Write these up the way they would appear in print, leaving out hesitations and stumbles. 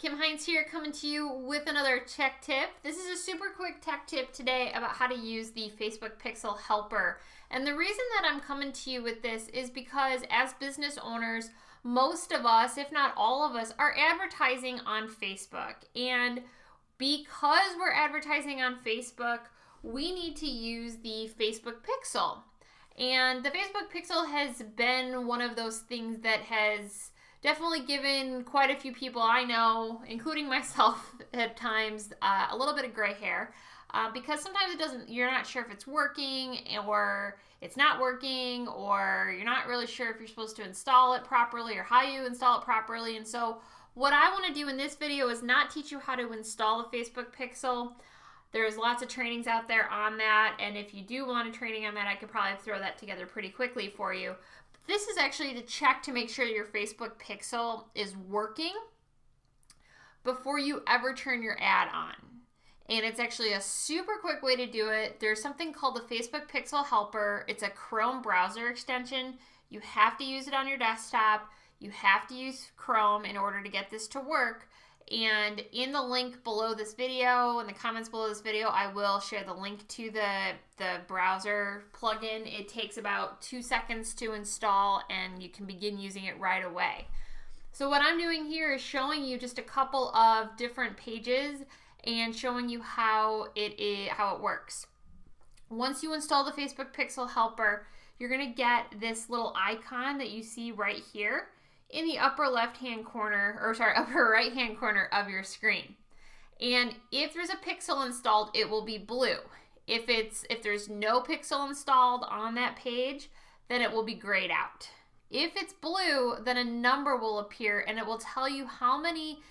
Kim Hines here, coming to you with another tech tip. This is a super quick tech tip today about how to use the Facebook Pixel Helper. And the reason that I'm coming to you with this is because as business owners, most of us, if not all of us, are advertising on Facebook. And because we're advertising on Facebook, we need to use the Facebook Pixel. And the Facebook Pixel has been one of those things that has definitely given quite a few people I know, including myself at times, a little bit of gray hair. Because sometimes you're not sure if it's working or it's not working, or you're not really sure if you're supposed to install it properly or how you install it properly. And so what I want to do in this video is not teach you how to install the Facebook Pixel. There's lots of trainings out there on that, and if you do want a training on that, I could probably throw that together pretty quickly for you. This is actually to check to make sure your Facebook Pixel is working before you ever turn your ad on. And it's actually a super quick way to do it. There's something called the Facebook Pixel Helper. It's a Chrome browser extension. You have to use it on your desktop. You have to use Chrome in order to get this to work. And in the link below this video, in the comments below this video, I will share the link to the browser plugin. It takes about 2 seconds to install, and you can begin using it right away. So what I'm doing here is showing you just a couple of different pages and showing you how it works. Once you install the Facebook Pixel Helper, you're going to get this little icon that you see right here in the upper left-hand corner, upper right-hand corner of your screen. And if there's a pixel installed, it will be blue. If there's no pixel installed on that page, then it will be grayed out. If it's blue, then a number will appear and it will tell you how many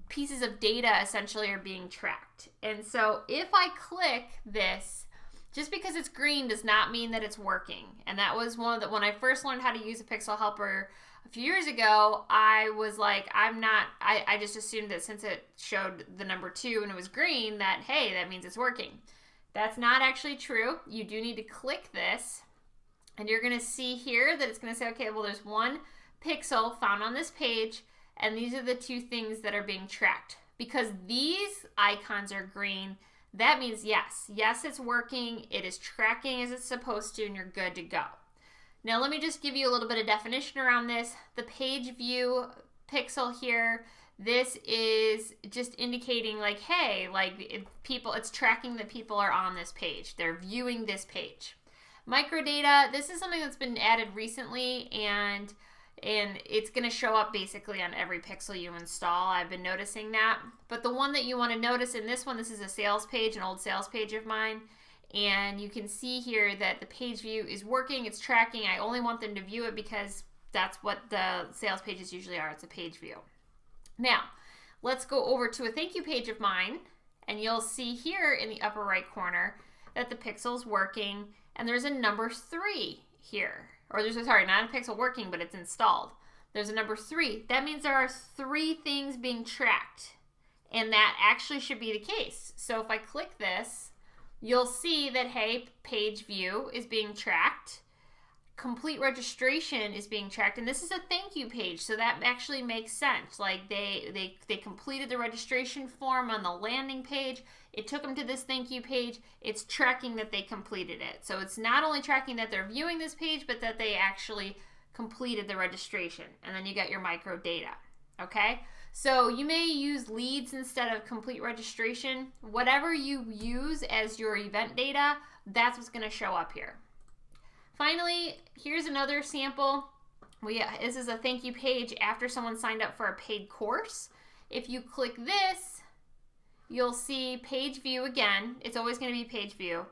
pieces of data essentially are being tracked. And so if I click this, just because it's green does not mean that it's working. And that was when I first learned how to use a Pixel Helper a few years ago, I was like, I just assumed that since it showed the number 2 and it was green, that, hey, that means it's working. That's not actually true. You do need to click this, and you're going to see here that it's going to say, okay, well, there's one pixel found on this page, and these are the 2 things that are being tracked. Because these icons are green, that means yes, it's working, it is tracking as it's supposed to, and you're good to go. Now let me just give you a little bit of definition around this. The page view pixel here, this is just indicating like, hey, like it's tracking that people are on this page. They're viewing this page. Microdata, this is something that's been added recently, and it's going to show up basically on every pixel you install. I've been noticing that. But the one that you want to notice in this one, this is a sales page, an old sales page of mine. And you can see here that the page view is working, it's tracking. I only want them to view it because that's what the sales pages usually are. It's a page view. Now, let's go over to a thank you page of mine, and you'll see here in the upper right corner that the pixel's working, and there's a number 3 here. Or there's not a pixel working, but it's installed. There's a number 3. That means there are 3 things being tracked, and that actually should be the case. So if I click this, you'll see that, hey, page view is being tracked, complete registration is being tracked, and this is a thank you page, so that actually makes sense. Like they completed the registration form on the landing page, it took them to this thank you page, it's tracking that they completed it. So it's not only tracking that they're viewing this page, but that they actually completed the registration. And then you got your micro data, okay? So you may use leads instead of complete registration. Whatever you use as your event data, that's what's going to show up here. Finally, here's another sample. This is a thank you page after someone signed up for a paid course. If you click this, you'll see page view again. It's always going to be page view.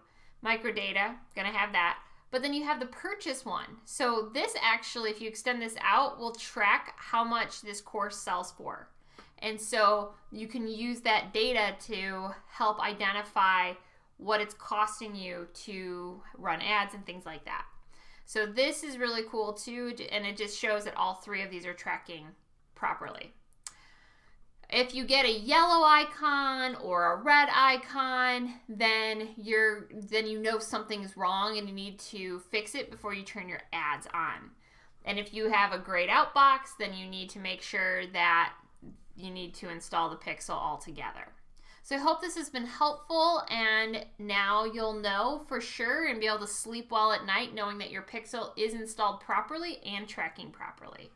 Microdata, going to have that. But then you have the purchase one. So this actually, if you extend this out, will track how much this course sells for. And so you can use that data to help identify what it's costing you to run ads and things like that. So this is really cool too, and it just shows that all 3 of these are tracking properly. If you get a yellow icon or a red icon, then you know something's wrong and you need to fix it before you turn your ads on. And if you have a grayed out box, then you need to make sure that you need to install the Pixel altogether. So I hope this has been helpful, and now you'll know for sure and be able to sleep well at night knowing that your Pixel is installed properly and tracking properly.